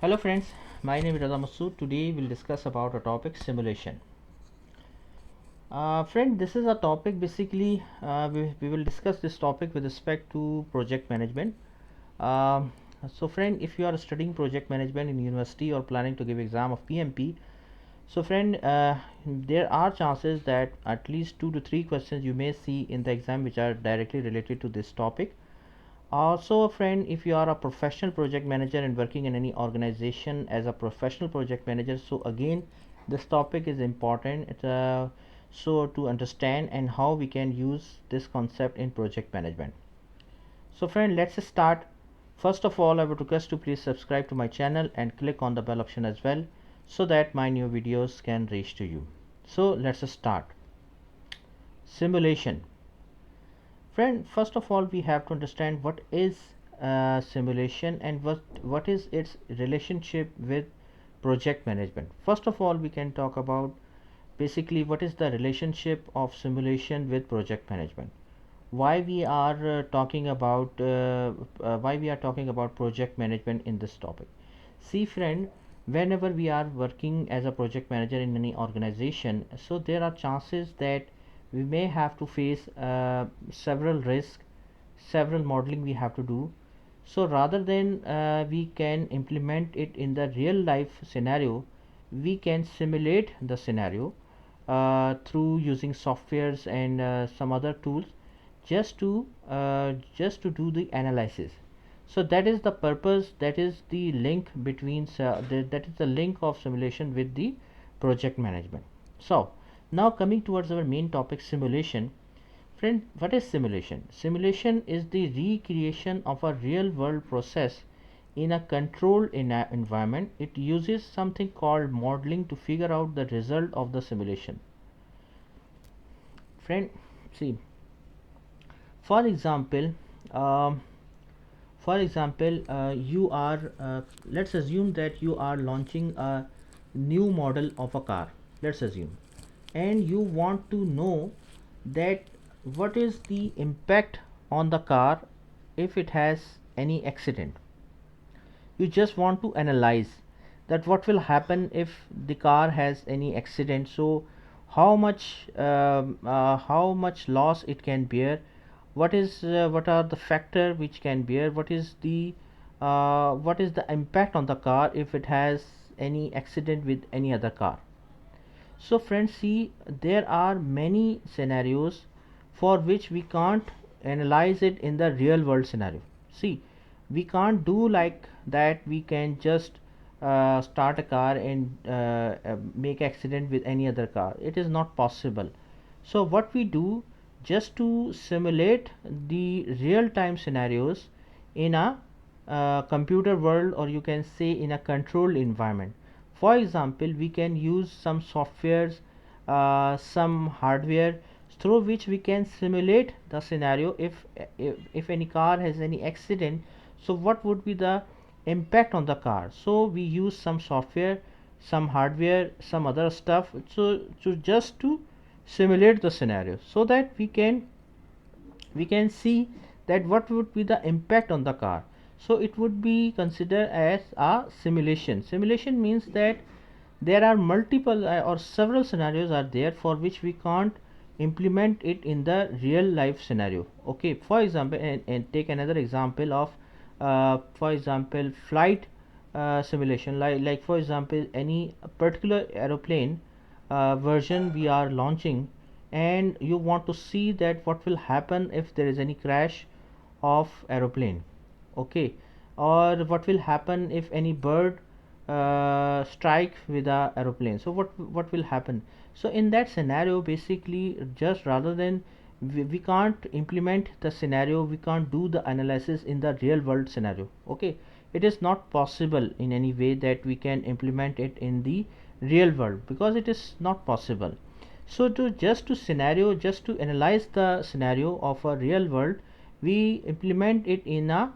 Hello friends, my name is Raza Masood. Today we'll discuss about a topic simulation. Friend, this is a topic basically we will discuss this topic with respect to project management. Um, so friend, if you are studying project management in university or planning to give exam of PMP, so friend, there are chances that at least 2 to 3 questions you may see in the exam which are directly related to this topic. Also, friend, if you are a professional project manager and working in any organization as a professional project manager, so again, this topic is important. So to understand and how we can use this concept in project management. So, friend, let's start. First of all, I would request to please subscribe to my channel and click on the bell option as well, so that my new videos can reach to you. So, let's start. Simulation. Friend, first of all, we have to understand what is simulation and what is its relationship with project management. First of all, we can talk about basically what is the relationship of simulation with project management. Why we are talking about project management in this topic. See, friend, whenever we are working as a project manager in any organization, so there are chances that we may have to face several risks, several modeling we have to do. So rather than we can implement it in the real life scenario, we can simulate the scenario through using softwares and some other tools, just to do the analysis. So that is the purpose, that is the link between that is the link of simulation with the project management. So now coming towards our main topic, simulation. Friend, what is simulation? Simulation is the recreation of a real world process in a controlled environment. It uses something called modeling to figure out the result of the simulation. Friend, see, for example, um, you are let's assume that you are launching a new model of a car. Let's assume, and you want to know that what is the impact on the car if it has any accident. You just want to analyze that what will happen if the car has any accident. So how much loss it can bear, what are the factor which can bear, what is the impact on the car if it has any accident with any other car. So friends, see, there are many scenarios for which we can't analyze it in the real world scenario. See, we can't do like that. We can just start a car and make accident with any other car. It is not possible. So what we do, just to simulate the real time scenarios in a computer world, or you can say in a controlled environment. For example, we can use some softwares, some hardware through which we can simulate the scenario. If any car has any accident, so what would be the impact on the car. So we use some software, some hardware, some other stuff, so just to simulate the scenario, so that we can see that what would be the impact on the car. So it would be considered as a simulation. Simulation means that there are multiple or several scenarios are there for which we can't implement it in the real life scenario. Okay, for example, and take another example of for example, flight simulation, like for example, any particular aeroplane version we are launching, and you want to see that what will happen if there is any crash of aeroplane. Okay, or what will happen if any bird strike with a aeroplane. So what will happen. So in that scenario, basically, just rather than we can't implement the scenario, we can't do the analysis in the real world scenario. Okay, it is not possible in any way that we can implement it in the real world, because it is not possible. So just to analyze the scenario of a real world, we implement it in a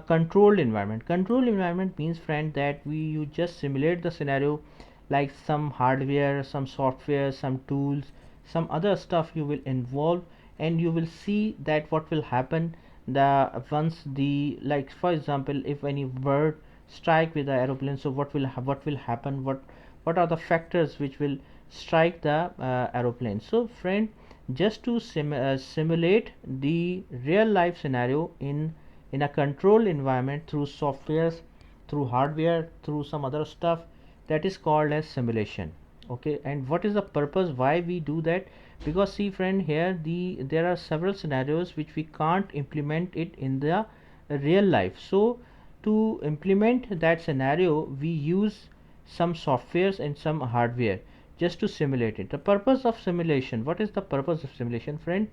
controlled environment. Controlled environment means, friend, that you just simulate the scenario, like some hardware, some software, some tools, some other stuff you will involve, and you will see that what will happen the once the, like for example, if any bird strike with the aeroplane, so what will happen, what are the factors which will strike the aeroplane. So friend, just to simulate the real life scenario in a controlled environment through softwares, through hardware, through some other stuff, that is called as simulation. Okay, and what is the purpose why we do that? Because see friend, here there are several scenarios which we can't implement it in the real life. So to implement that scenario, we use some softwares and some hardware just to simulate it. The purpose of simulation, what is the purpose of simulation friend?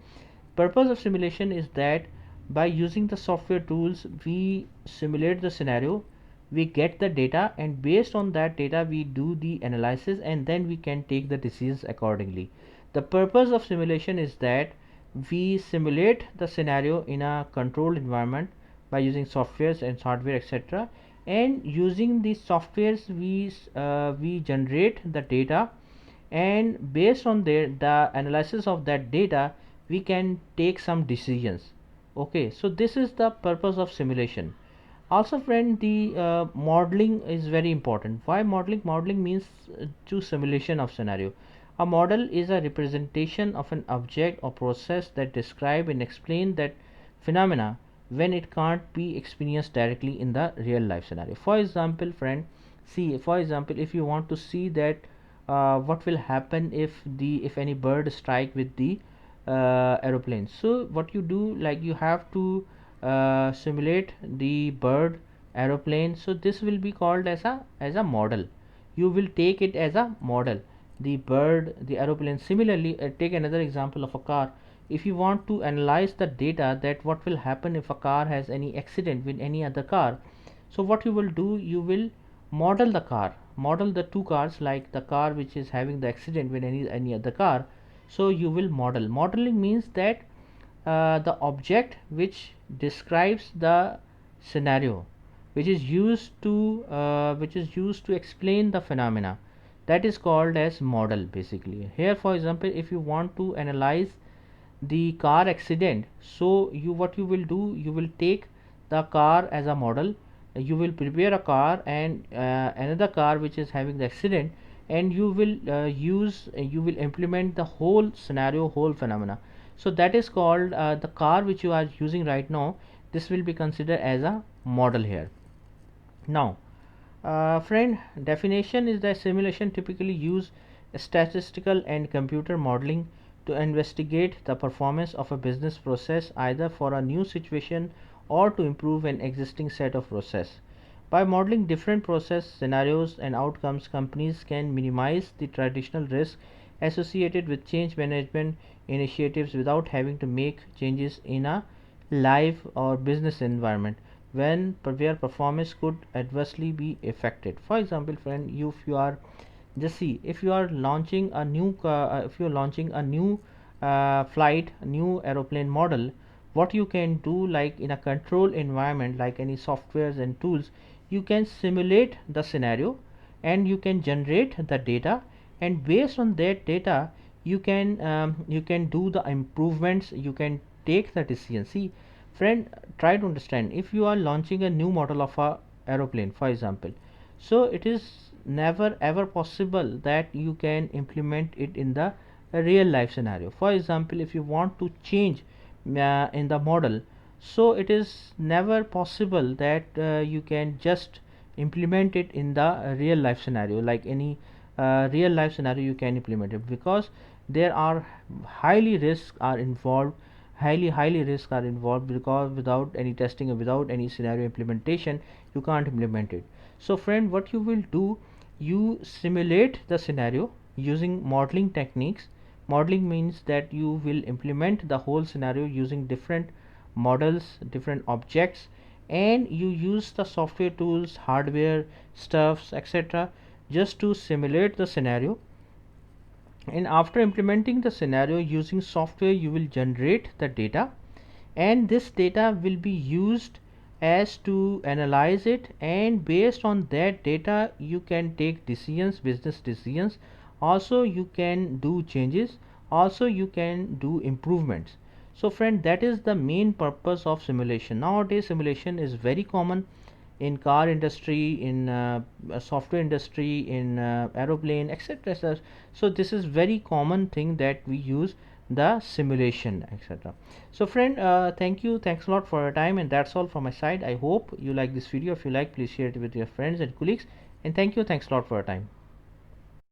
Purpose of simulation is that by using the software tools, we simulate the scenario, we get the data, and based on that data we do the analysis, and then we can take the decisions accordingly. The purpose of simulation is that we simulate the scenario in a controlled environment by using softwares and hardware, etc., and using these softwares we generate the data, and based on the analysis of that data we can take some decisions. Okay, so this is the purpose of simulation. Also friend, the modeling is very important. Why modeling? Modeling means to simulation of scenario. A model is a representation of an object or process that describe and explain that phenomena when it can't be experienced directly in the real life scenario. For example friend, see, for example, if you want to see that what will happen if any bird strike with the aeroplane, so what you do, like you have to simulate the bird, aeroplane. So this will be called as a model. You will take it as a model, the bird, the aeroplane. Similarly, take another example of a car. If you want to analyze the data that what will happen if a car has any accident with any other car, so what you will do, you will model the car, model the two cars, like the car which is having the accident with any other car. So you will model. Modeling means that the object which describes the scenario, which is used to explain the phenomena, that is called as model basically. Here for example, if you want to analyze the car accident, so what you will do, you will take the car as a model, you will prepare a car and another car which is having the accident, and you will implement the whole scenario, whole phenomena. So that is called the car which you are using right now, this will be considered as a model here. Now friend, definition is that simulation typically use statistical and computer modeling to investigate the performance of a business process, either for a new situation or to improve an existing set of process. By modeling different process scenarios and outcomes, companies can minimize the traditional risk associated with change management initiatives without having to make changes in a live or business environment where performance could adversely be affected. For example friend, if you are, just see, if you are launching a new if you are launching a new flight, a new aeroplane model, what you can do, like in a control environment, like any softwares and tools, you can simulate the scenario and you can generate the data, and based on that data you can do the improvements, you can take the decision. See friend, try to understand, if you are launching a new model of a aeroplane for example, so it is never ever possible that you can implement it in the real life scenario. For example, if you want to change in the model, so it is never possible that you can just implement it in the real life scenario, like any real life scenario you can implement it, because there are highly risks are involved, highly risks are involved, because without any testing and without any scenario implementation you can't implement it. So friend, what you will do, you simulate the scenario using modeling techniques. Modeling means that you will implement the whole scenario using different models, different objects, and you use the software tools, hardware stuffs, etc., just to simulate the scenario. And after implementing the scenario using software, you will generate the data, and this data will be used as to analyze it, and based on that data you can take decisions, business decisions. Also you can do changes, also you can do improvements. So friend, that is the main purpose of simulation. Nowadays simulation is very common, in car industry, in software industry, in aeroplane, etc. So this is very common thing that we use the simulation, etc. So friend, thanks a lot for your time, and that's all from my side. I hope you like this video. If you like, please share it with your friends and colleagues, and thanks a lot for your time.